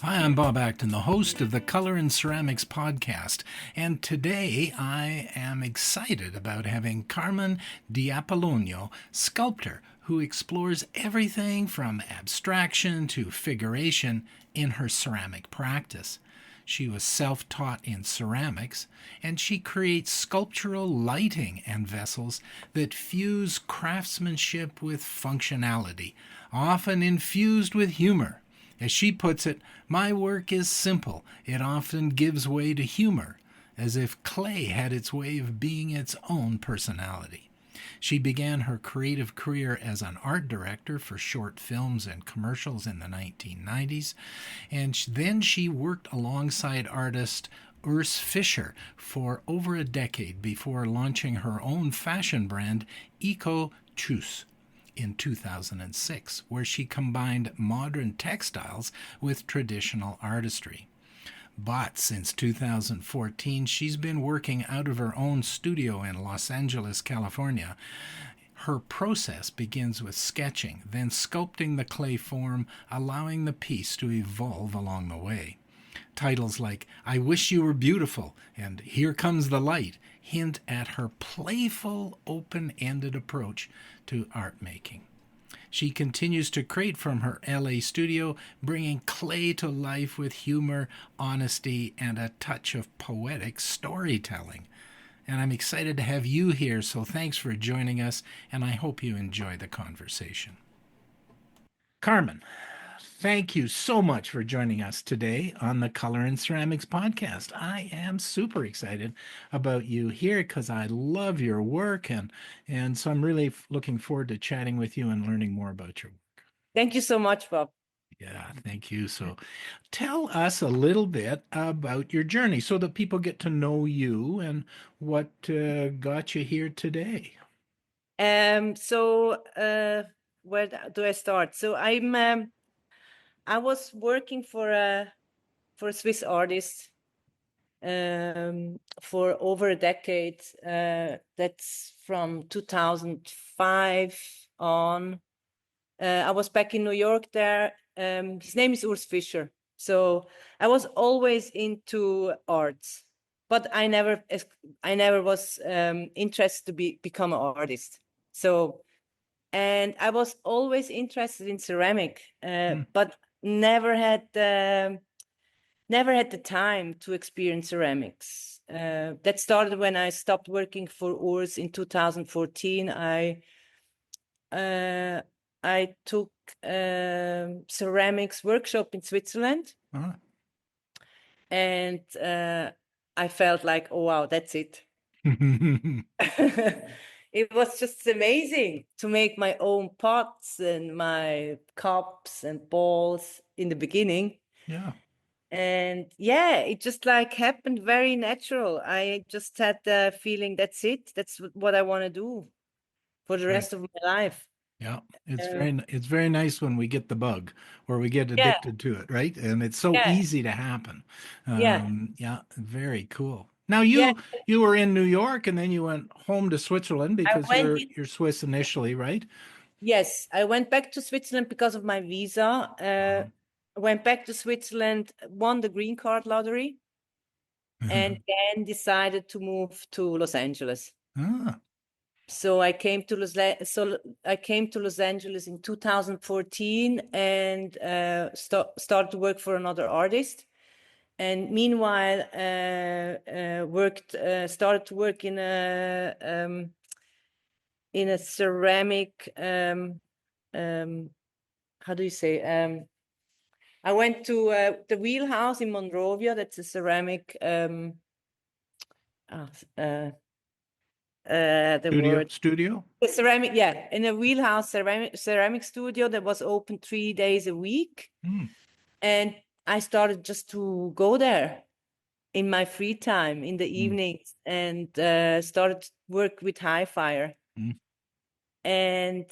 Hi, I'm Bob Acton, the host of the Color and Ceramics podcast, and today I am excited about having Carmen D'Apollonio, sculptor, who explores everything from abstraction to figuration in her ceramic practice. She was self taught in ceramics, and she creates sculptural lighting and vessels that fuse craftsmanship with functionality, often infused with humor. As she puts it, my work is simple. It often gives way to humor, as if clay had its way of being its own personality. She began her creative career as an art director for short films and commercials in the 1990s, and then she worked alongside artist Urs Fischer for over a decade before launching her own fashion brand, Ikou Tschuss, in 2006, where she combined modern textiles with traditional artistry. But since 2014, she's been working out of her own studio in Los Angeles, California. Her process begins with sketching, then sculpting the clay form, allowing the piece to evolve along the way. Titles like I Wish You Were Beautiful and Here Comes the Light hint at her playful, open-ended approach to art making. She continues to create from her LA studio, bringing clay to life with humor, honesty, and a touch of poetic storytelling. And I'm excited to have you here, so thanks for joining us, and I hope you enjoy the conversation. Carmen, thank you so much for joining us today on the Color and Ceramics podcast. I am super excited about you here because I love your work, and so I'm really looking forward to chatting with you and learning more about your work. Thank you so much, Bob. Yeah, thank you. So tell us a little bit about your journey so that people get to know you and what got you here today. Where do I start? So I was working for a Swiss artist for over a decade. That's from 2005 on. I was back in New York there. His name is Urs Fischer. So I was always into arts, but I never was interested to become an artist. So, and I was always interested in ceramic, but never had the time to experience ceramics. That started when I stopped working for Urs in 2014. I took ceramics workshop in Switzerland, and I felt like, oh wow, that's it. It was just amazing to make my own pots and my cups and bowls in the beginning. Yeah. And yeah, it just like happened very natural. I just had the feeling that's it. That's what I want to do for the rest of my life. Yeah, it's very nice when we get the bug or we get Yeah, addicted to it, right? And it's so yeah, easy to happen. yeah, Yeah, very cool. Now yeah. you were in New York and then you went home to Switzerland I because went you're Swiss initially, right? Yes, I went back to Switzerland because of my visa. I went back to Switzerland, won the green card lottery, and then decided to move to Los Angeles. Ah, So I came to Los Angeles in 2014 and started to work for another artist. And meanwhile, started to work in a ceramic. How do you say? I went to the Wheelhouse in Monrovia. That's a ceramic. studio? The ceramic, yeah, in a Wheelhouse ceramic studio that was open 3 days a week. And I started just to go there in my free time in the evenings and started to work with high fire. And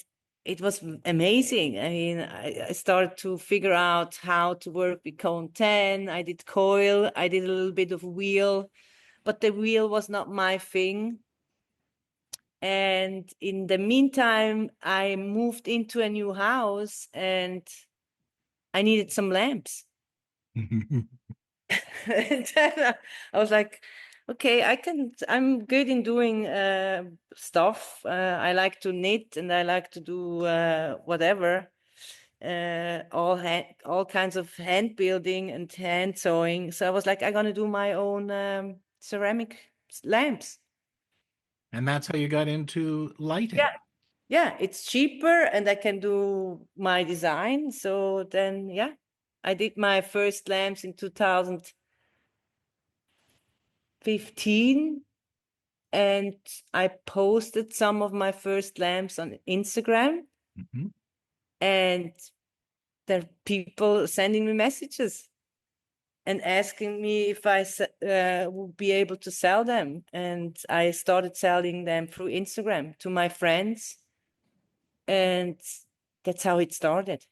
it was amazing. I mean, I started to figure out how to work with cone 10. I did coil, I did a little bit of wheel, but the wheel was not my thing. And in the meantime, I moved into a new house and I needed some lamps. And then I was like, okay, I'm good in doing stuff. I like to knit and I like to do whatever, all kinds of hand building and hand sewing. So I was like, I'm gonna do my own ceramic lamps. And that's how you got into lighting. Yeah, yeah, it's cheaper and I can do my design. So then, yeah, I did my first lamps in 2015 and I posted some of my first lamps on Instagram Mhm. and there are people sending me messages and asking me if I would be able to sell them. And I started selling them through Instagram to my friends. And that's how it started.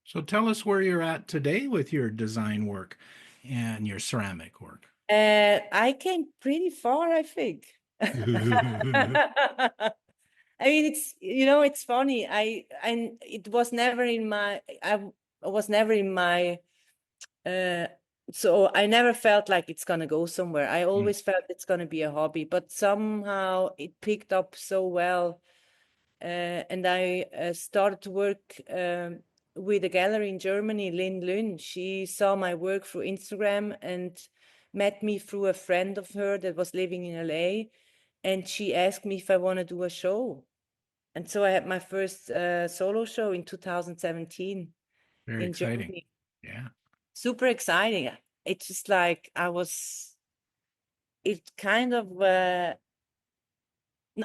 So tell us where you're at today with your design work and your ceramic work. I came pretty far, I think. I mean, it's funny. It was never in I was never in my, uh, so I never felt like it's gonna go somewhere. I Mm. always felt it's gonna be a hobby, but somehow it picked up so well. And I started to work with a gallery in Germany, Lin Lün. She saw my work through Instagram and met me through a friend of her that was living in LA. And she asked me if I want to do a show. And so I had my first solo show in 2017 Very in exciting. Germany. Yeah. Super exciting. It's just like it kind of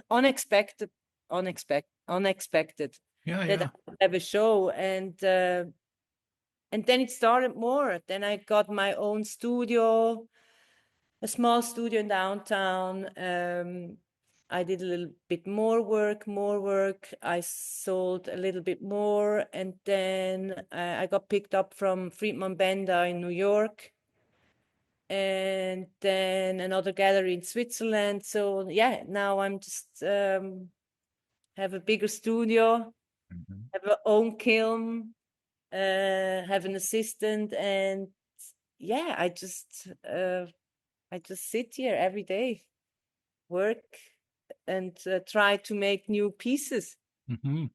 unexpected, unexpected Yeah, that yeah. I would have a show. And then it started more. Then I got my own studio, a small studio in downtown. I did a little bit more work. I sold a little bit more. And then I got picked up from Friedman Benda in New York. And then another gallery in Switzerland. So yeah, now I'm just have a bigger studio, Mhm. have our own kiln, have an assistant, and yeah, I just sit here every day, work, and try to make new pieces. Mhm.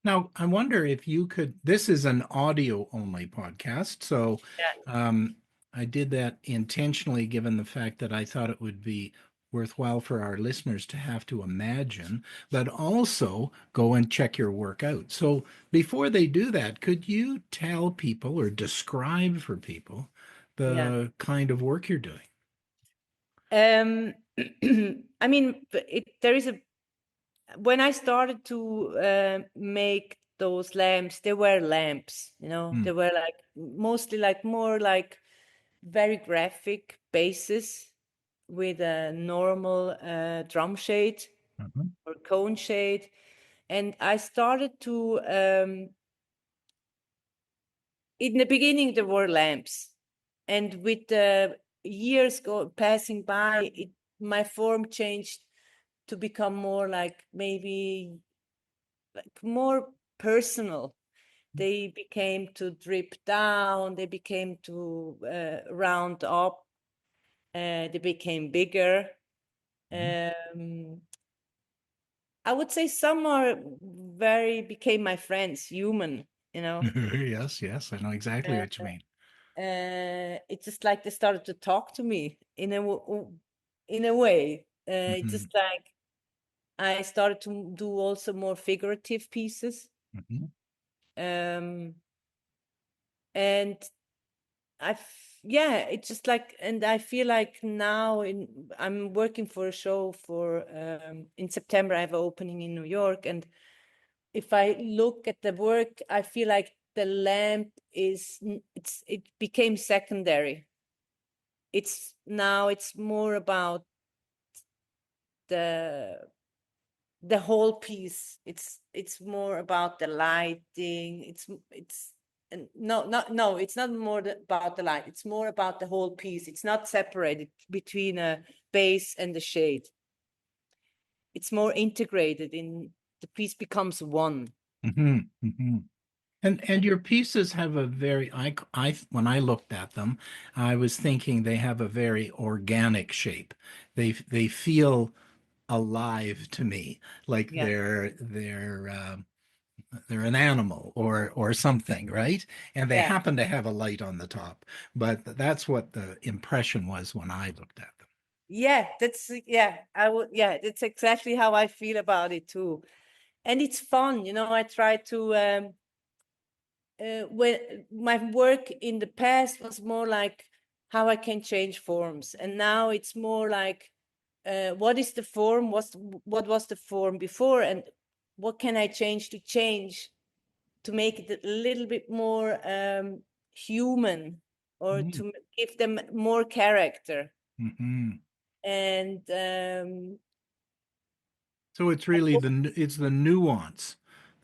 Now, I wonder if you could. This is an audio only podcast. So Yeah, um, I did that intentionally, given the fact that I thought it would be worthwhile for our listeners to have to imagine, but also go and check your work out. So before they do that, could you tell people or describe for people yeah. the kind of work you're doing? Um, I mean, there is a when I started to make those lamps, they were lamps, Hmm. they were like mostly like more like very graphic bases with a normal drum shade Mhm. or cone shade. And I started to, in the beginning, there were lamps. And with the years passing by, my form changed to become more like maybe like more personal. They became to drip down, they became to round up, they became bigger. Mhm. Um, I would say some are became my friends, human, you know. Yes, yes, I know exactly Uh, what you mean. it's just like they started to talk to me in a way. It's Mhm. just like I started to do also more figurative pieces. Mhm. Um, and yeah, it's just like, and I feel like now I'm working for a show for in September. I have an opening in New York, and if I look at the work, I feel like the lamp it became secondary. It's more about the the whole piece. It's more about the lighting. It's and no, it's not more about the light. It's more about the whole piece. It's not separated between a base and the shade. It's more integrated in the piece becomes one. Mhm. Mhm. And your pieces have a very I when I looked at them, I was thinking they have a very organic shape. They feel alive to me, like Yeah, they're an animal or something, right? And they yeah, happen to have a light on the top, but that's what the impression was when I looked at them. yeah. Yeah, that's exactly how I feel about it too. And it's fun, I try to when my work in the past was more like how I can change forms, and now it's more like what is the form, what was the form before, and what can I change to make it a little bit more human, or Mm. to give them more character. Hmm. And So it's I really hope- it's the nuance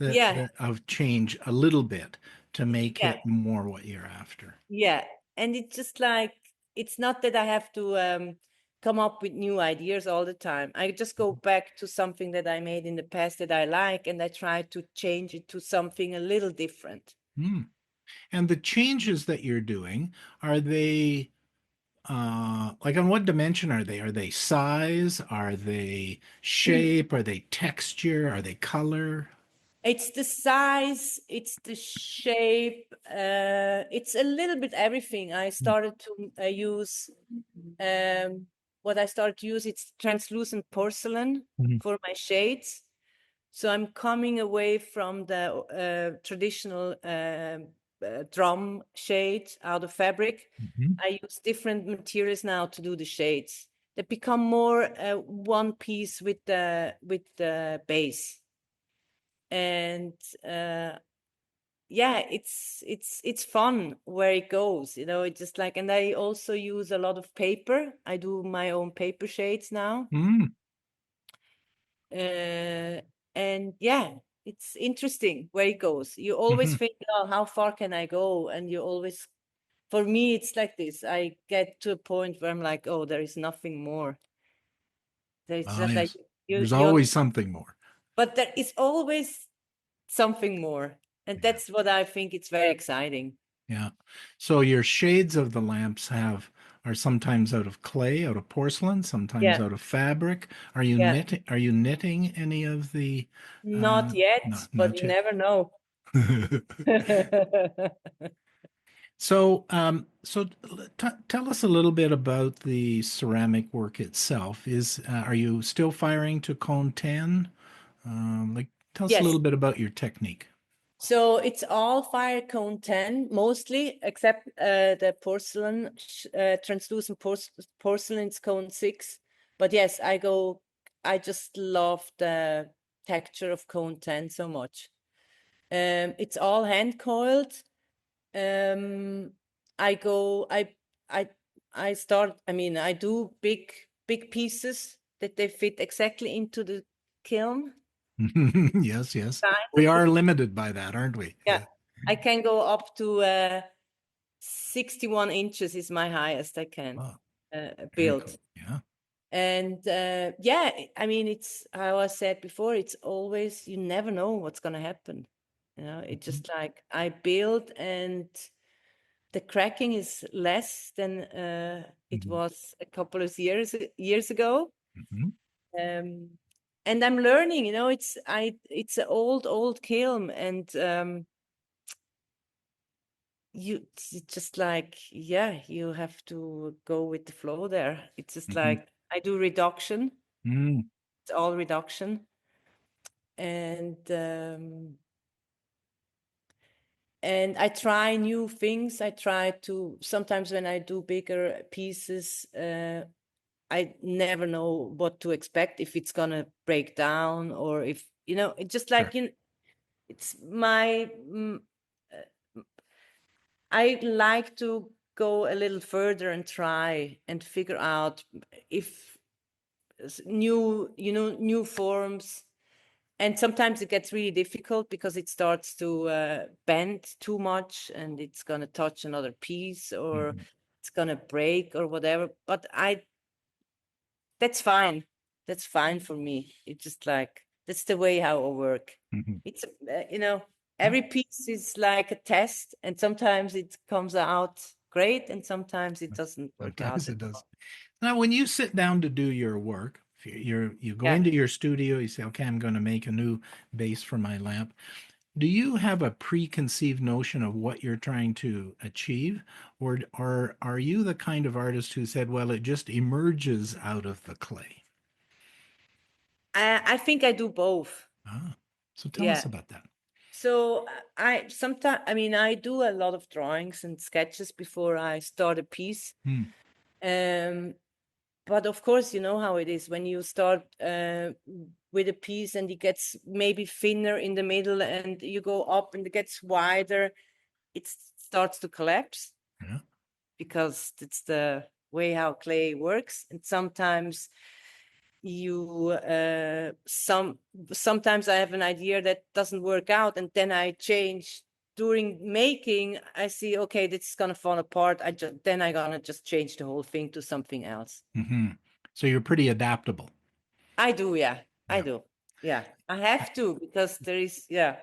yeah, that of change a little bit to make yeah, it more what you're after. yeah. And it's just like, it's not that I have to come up with new ideas all the time. I just go back to something that I made in the past that I like, and I try to change it to something a little different. Mm. And the changes that you're doing, are they like on what dimension are they? Are they size? Are they shape? Are they texture? Are they color? It's the size, it's the shape, it's a little bit everything. I started to use what I started to use, it's translucent porcelain Mhm. for my shades. So I'm coming away from the traditional drum shades out of fabric. Mhm. I use different materials now to do the shades that become more one piece with the base. And yeah, it's fun where it goes, it's just like. And I also use a lot of paper. I do my own paper shades now. Mm. uh and yeah, it's interesting where it goes. You always Mhm. think, oh, how far can I go? And you always, for me, it's like this. I get to a point where I'm like, oh, there is nothing more. There's Ah, just like, yes. you There's you always something more. but there is always something more, and Yeah. that's what I think it's very exciting. Yeah. So your shades of the lamps have are sometimes out of clay, out of porcelain, sometimes Yeah, out of fabric. yeah. Are you knitting any of the Not yet, but not you yet. never know. So, tell us a little bit about the ceramic work itself. Are you still firing to cone 10? Like, tell us a Yes. little bit about your technique. So it's all fire cone 10, mostly, except the porcelain, translucent porcelain's cone 6. But yes, I just love the texture of cone 10 so much. It's all hand coiled. Um, I go, I, I start, I mean, I do big pieces that they fit exactly into the kiln. Yes, yes. Size We of the, are limited by that, aren't we? yeah, Yeah. I can go up to 61 inches is my highest I can Oh, very build. cool. Yeah. And yeah, I mean, it's how I said before, it's always, you never know what's going to happen. It's Mhm. just like I build, and the cracking is less than it Mhm. was a couple of years ago. Mhm. Um, and I'm learning, it's an old kiln, and it's just like, yeah, you have to go with the flow there. It's just Mhm. like I do reduction. Mm. It's all reduction. And I try new things. I try to, sometimes when I do bigger pieces, I never know what to expect, if it's gonna break down, or if, it's just Sure. like, it's my I like to go a little further and try and figure out if new forms. And sometimes it gets really difficult because it starts to bend too much, and it's going to touch another piece, or Mhm. it's going to break or whatever. But that's fine. That's fine for me. It's just like, that's the way how I work. Mhm. It's, every piece is like a test, and sometimes it comes out great, and sometimes it doesn't work out Sometimes at it does. all. Now, when you sit down to do your work, if you go Yeah. into your studio, you say, okay, I'm going to make a new base for my lamp. Do you have a preconceived notion of what you're trying to achieve? Or are you the kind of artist who said, well, it just emerges out of the clay? I think I do both. Ah, so tell us Yeah. about that. So I sometimes, I mean, I do a lot of drawings and sketches before I start a piece. Hmm. Um, but of course, you know how it is when you start with a piece and it gets maybe thinner in the middle and you go up and it gets wider, it starts to collapse Yeah. because it's the way how clay works. And sometimes you sometimes I have an idea that doesn't work out, and then I change during making. I see, okay, this is gonna fall apart. Then I gonna just change the whole thing to something else. Hmm. So you're pretty adaptable. I do, yeah, I Yeah. do, yeah. I have to because there is, yeah,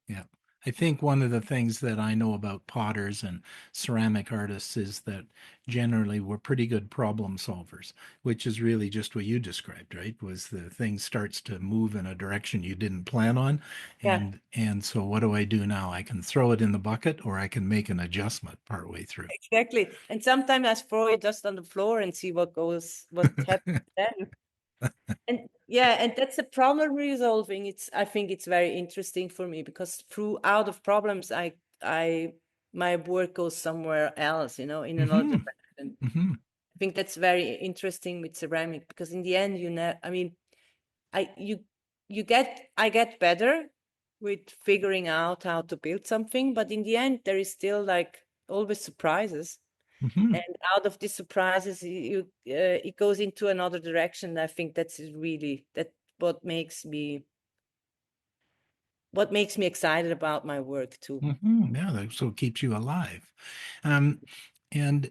Yeah. I think one of the things that I know about potters and ceramic artists is that generally we're pretty good problem solvers, which is really just what you described, right? Was the thing starts to move in a direction you didn't plan on. yeah, And so what do I do now? I can throw it in the bucket or I can make an adjustment partway through. exactly. And sometimes I throw it just on the floor and see what happens then. And yeah, and that's the problem resolving. I think it's very interesting for me because through out of problems, I my work goes somewhere else, you know, in another Hmm. direction. Hmm. I think that's very interesting with ceramic because in the end, you know, I mean, I I get better with figuring out how to build something, but in the end, there is still like always surprises. Hmm. And out of these surprises, it goes into another direction. I think that's really that what makes me excited about my work too. Hmm. Yeah, so it keeps you alive. Um, and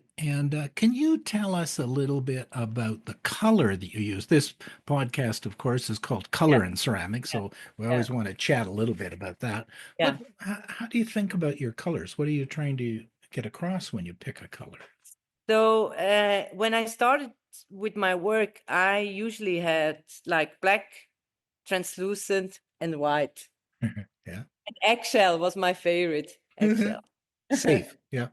can you tell us a little bit about the color that you use? This podcast, of course, is called Yeah, Color in Ceramics, yeah, so we yeah, always want to chat a little bit about that. yeah. How do you think about your colors? What are you trying to get across when you pick a color? So when I started with my work, I usually had like black, translucent, and white. Yeah. And eggshell was my favorite. Eggshell. Safe. Yeah.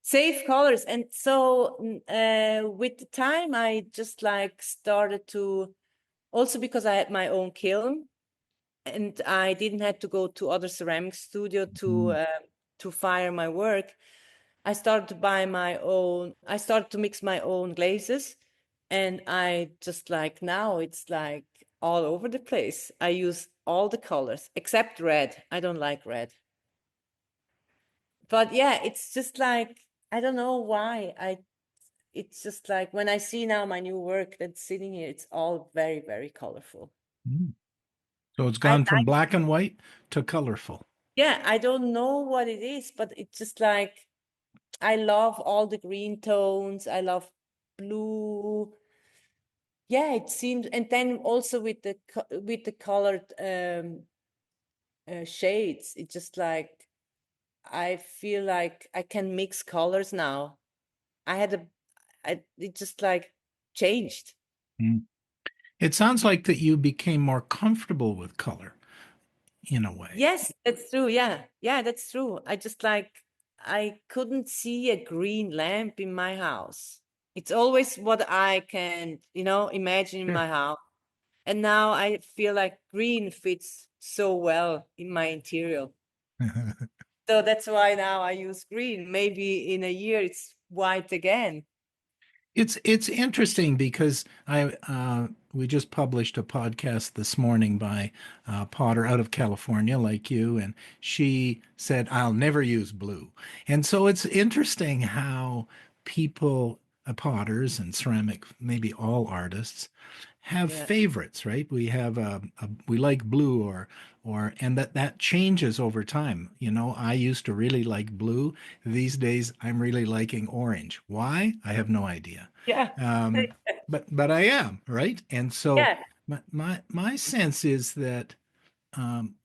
Safe colors. And so with the time I just like started to, also because I had my own kiln and I didn't have to go to other ceramic studio Mhm. to fire my work. I started to buy my own, I started to mix my own glazes, and I just like now it's like all over the place. I use all the colors except red. I don't like red. But yeah, it's just like I don't know why. It's just like when I see now my new work that's sitting here, it's all very, very colorful. Mm. So it's I gone from like, black and white to colorful. yeah, I don't know what it is, but it's just like I love all the green tones. I love blue. Yeah, it seems, and then also with with the colored shades, it's just like I feel like I can mix colors now. I had a, it just like changed. Mm. It sounds like that you became more comfortable with color in a way. Yes, that's true. Yeah, yeah, that's true. I just like I couldn't see a green lamp in my house. It's always what I can, you know, imagine in Sure. my house. And now I feel like green fits so well in my interior. So that's why now I use green. Maybe in a year it's white again. It's interesting because I we just published a podcast this morning by Potter out of California, like you, and she said I'll never use blue, and so it's interesting how people, potters and ceramic, maybe all artists, have Yeah. favorites, right? We have we like blue and that changes over time. You know, I used to really like blue. These days, I'm really liking orange. Why? I have no idea. Yeah. Um, but I am, right? And so Yeah. my sense is that um,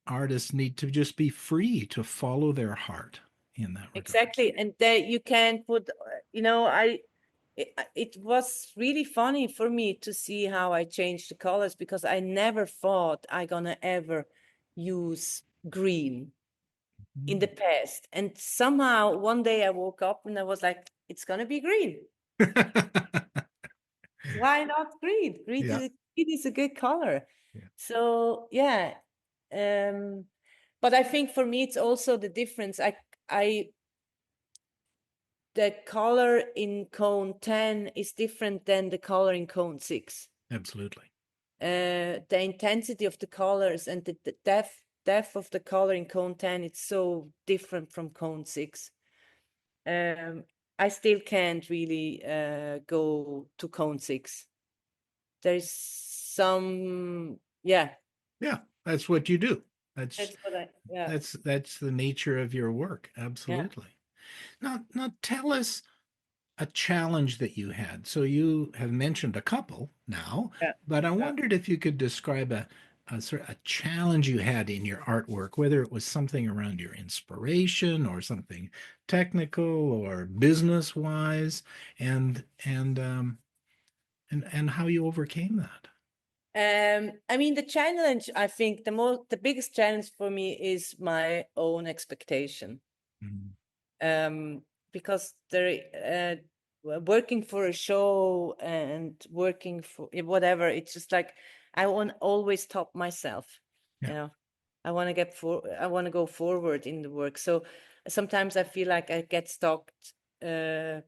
artists need to just be free to follow their heart in that regard. Exactly. And that you can put, it was really funny for me to see how I changed the colors, because I never thought I gonna ever use green in the past. And somehow one day I woke up and I was like, it's gonna be green. Why not green? Yeah. Green is a good color. Yeah. So yeah. Um, but I think for me it's also the difference. I the color in cone 10 is different than the color in cone 6. Absolutely. The intensity of the colors and the depth of the color in cone 10, it's so different from cone 6. um I still can't really go to cone 6. There's some, yeah, Yeah, that's what you do. That's that's what I, yeah, that's the nature of your work. yeah, Absolutely. Now tell us a challenge that you had. So you have mentioned a couple now, yeah, but I yeah. wondered if you could describe a sort of a challenge you had in your artwork, whether it was something around your inspiration or something technical or business wise, and how you overcame that. I mean, the challenge, I think the biggest challenge for me is my own expectation. Mm. um, because working for a show and working for whatever, it's just like I want always top myself. Yeah. You know, I want to go forward in the work. So sometimes I feel like I get stuck uh,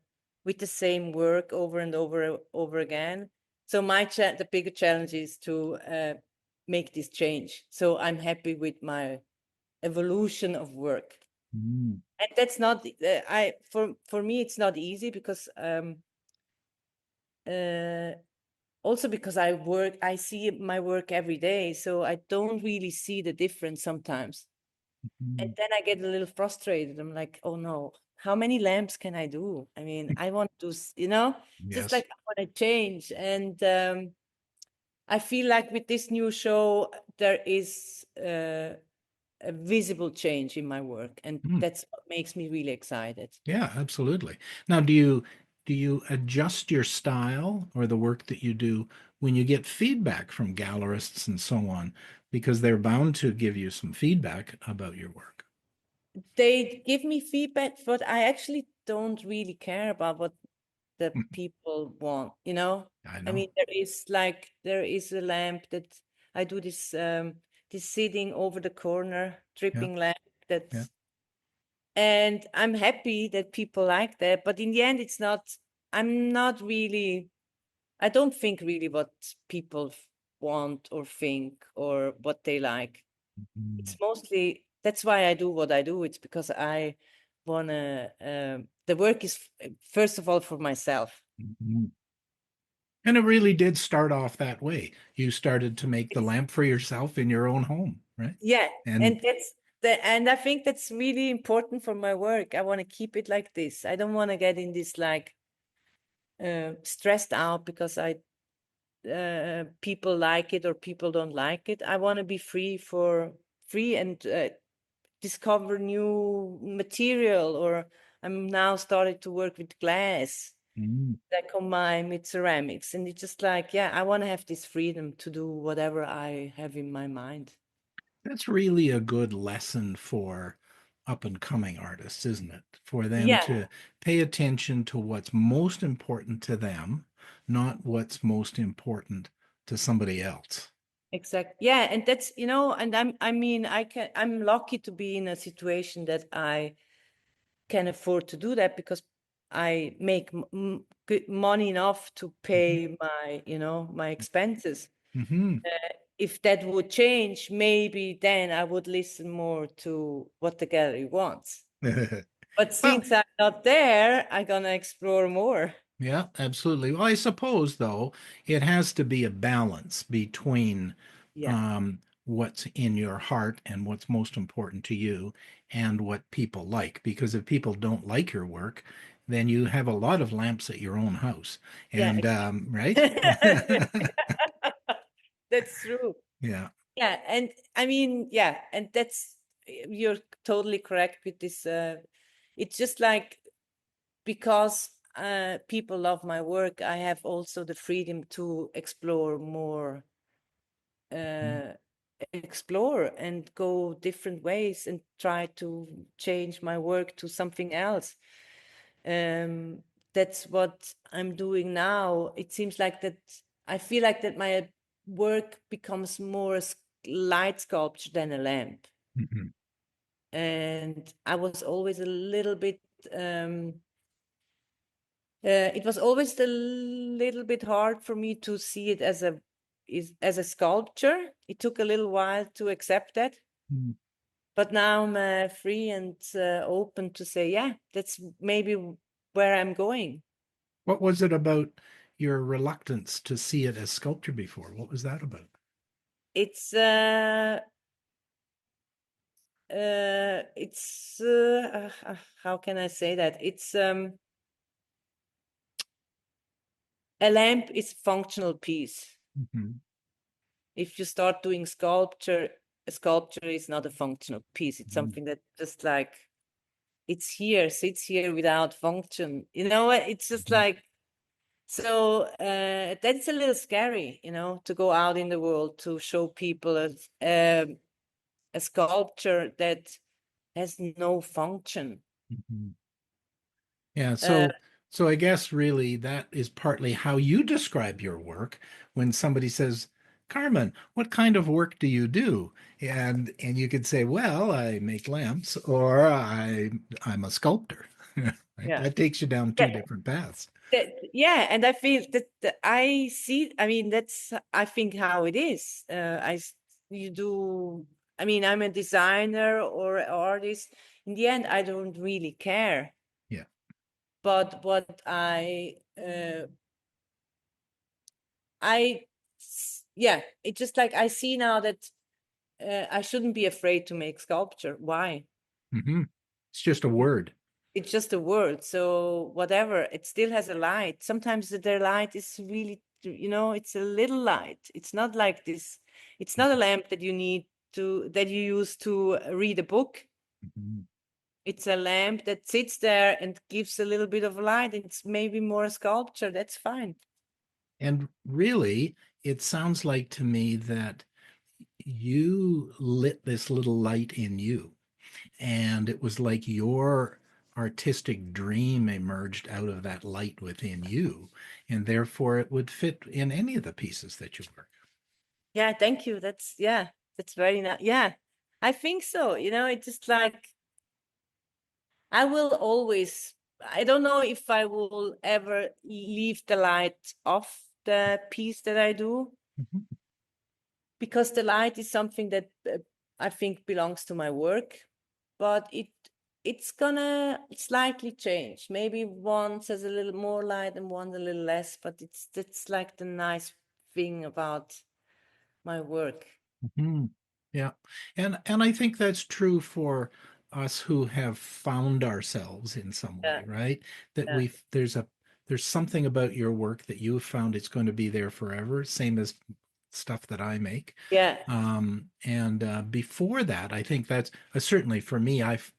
with the same work over and over again. So the bigger challenge is to make this change. So I'm happy with my evolution of work. Mm. And that's not I for me it's not easy, because uh also because I see my work every day, so I don't really see the difference sometimes. And Mm. then I get a little frustrated. I'm like, oh no, how many lamps can I do? I mean, I want to just Yes. like I want to change. And I feel like with this new show there is a visible change in my work, and Mm. that's what makes me really excited. Yeah, absolutely. Now, do you adjust your style or the work that you do when you get feedback from gallerists and so on, because they're bound to give you some feedback about your work? They give me feedback, but I actually don't really care about what the Mm. people want. I I know. mean, there is a lamp that I do this sitting over the corner Yeah, dripping lamp yeah. that's, and I'm happy that people like that, but in the end I'm not really, I don't think really what people want or think or what they like. Mm. It's mostly, that's why I do what I do. It's because I wanna the work is first of all for myself. Mhm. And it really did start off that way. You started to make the It's, lamp for yourself in your own home, right? yeah, and And and I think that's really important for my work. I want to keep it like this. I don't want to get in this like stressed out because I people like it or people don't like it. I want to be free and discover new material, or I'm now started to work with glass mm, that combine with ceramics, and it's just like, yeah, I want to have this freedom to do whatever I have in my mind. that's really a good lesson for up and coming artists, isn't it? For them Yeah, to pay attention to what's most important to them, not what's most important to somebody else. exactly. Yeah, and that's, and I mean, I'm lucky to be in a situation that I can afford to do that, because I make good money enough to Mhm. pay my expenses. Mhm. If that would change, maybe then I would listen more to what the gallery wants. But Well, since I'm not there, I'm gonna explore more. yeah, absolutely. Well, I suppose, though, it has to be a balance between Yeah, what's in your heart and what's most important to you and what people like. Because if people don't like your work, then you have a lot of lamps at your own house. yeah, And right? exactly. That's true. Yeah. Yeah, and I mean, yeah, and that's you're totally correct with this. It's just like because people love my work, I have also the freedom to explore more, Mm, uh, explore and go different ways and try to change my work to something else. Um, that's what I'm doing now. It seems like that I feel like that my work becomes more light sculpture than a lamp. mhm, And I was always a little bit it was always a little bit hard for me to see it as a sculpture. It took a little while to accept that, mm. but now I'm free and open to say, yeah, that's maybe where I'm going. What was it about your reluctance to see it as sculpture before? What was that about? It's how can I say that? It's a lamp is functional piece. Mhm, If you start doing sculpture, a sculpture is not a functional piece. It's mhm, something that just like it's here, sits here without function. You know what? It's just mhm. like so that's a little scary, to go out in the world to show people a sculpture that has no function. Mhm. Yeah, Uh, so I guess really that is partly how you describe your work when somebody says, Carmen, what kind of work do you do? And you could say, well, I make lamps or I'm a sculptor. Right? yeah. That takes you down two Yeah. different paths. Yeah, and I feel that I see. I mean, that's I think how it is. You do. I mean, I'm a designer or an artist. In the end, I don't really care. Yeah. But what yeah, it's just like I see now that I shouldn't be afraid to make sculpture. Why? Hmm. It's just a word. It's just a word. So whatever, it still has a light. Sometimes their light is really, it's a little light. It's not like this. It's not a lamp that that you use to read a book. Mhm. It's a lamp that sits there and gives a little bit of light. It's maybe more a sculpture. That's fine. And really, it sounds like to me that you lit this little light in you. And it was like your artistic dream emerged out of that light within you. And therefore, it would fit in any of the pieces that you work. Yeah, thank you. That's very nice. Yeah, I think so. It's just like I will always, I don't know if I will ever leave the light off the piece that I do, Mhm, because the light is something that I think belongs to my work, but it's gonna slightly change. Maybe once has a little more light and one a little less, but that's like the nice thing about my work. mhm. Yeah. And I think that's true for us who have found ourselves in some Yeah, way, right? That yeah, there's something about your work that you have found it's going to be there forever, same as stuff that I make. yeah, And before that, I think that's certainly for me, I've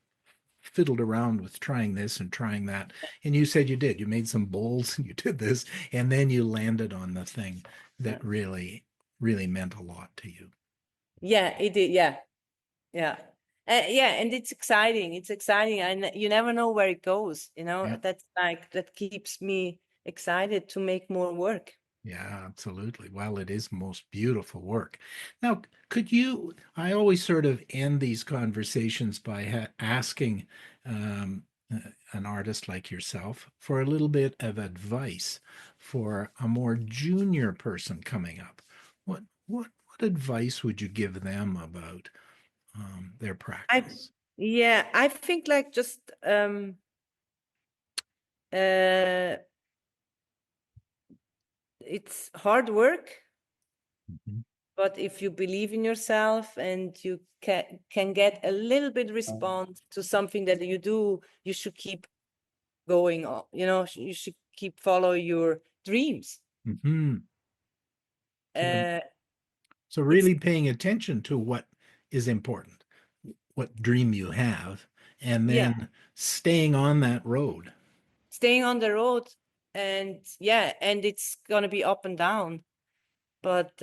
fiddled around with trying this and trying that. And you said you did. You made some bowls and you did this, and then you landed on the thing yeah. that really, really meant a lot to you. Yeah, it did. Yeah, yeah. Yeah, and it's exciting. It's exciting, and you never know where it goes. Yeah. That's like that keeps me excited to make more work. Yeah, absolutely. Well, it is most beautiful work. Now, I always sort of end these conversations by asking um, an artist like yourself for a little bit of advice for a more junior person coming up. What advice would you give them about their I practice? Yeah, I think like just uh it's hard work, Mhm. but if you believe in yourself and you can get a little bit response to something that you do, you should keep going on. You should keep follow your dreams. Mhm. So, Uh So really paying attention to what is important, what dream you have, and Yeah, then staying on that road. staying on the road, and yeah, and it's gonna be up and down. But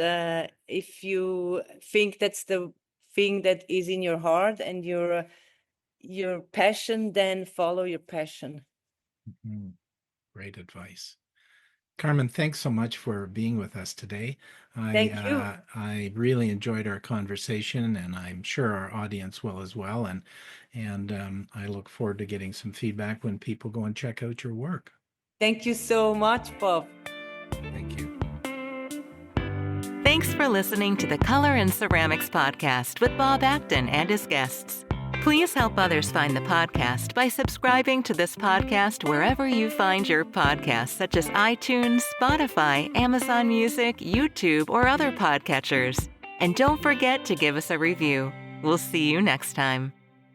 if you think that's the thing that is in your heart and your passion, then follow your passion. Mhm. Great advice. Carmen, thanks so much for being with us today. Thank you. I really enjoyed our conversation, and I'm sure our audience will as well. And I look forward to getting some feedback when people go and check out your work. Thank you so much, Bob. Thank you. Thanks for listening to the Color and Ceramics podcast with Bob Acton and his guests. Please help others find the podcast by subscribing to this podcast wherever you find your podcasts, such as iTunes, Spotify, Amazon Music, YouTube, or other podcatchers. And don't forget to give us a review. We'll see you next time.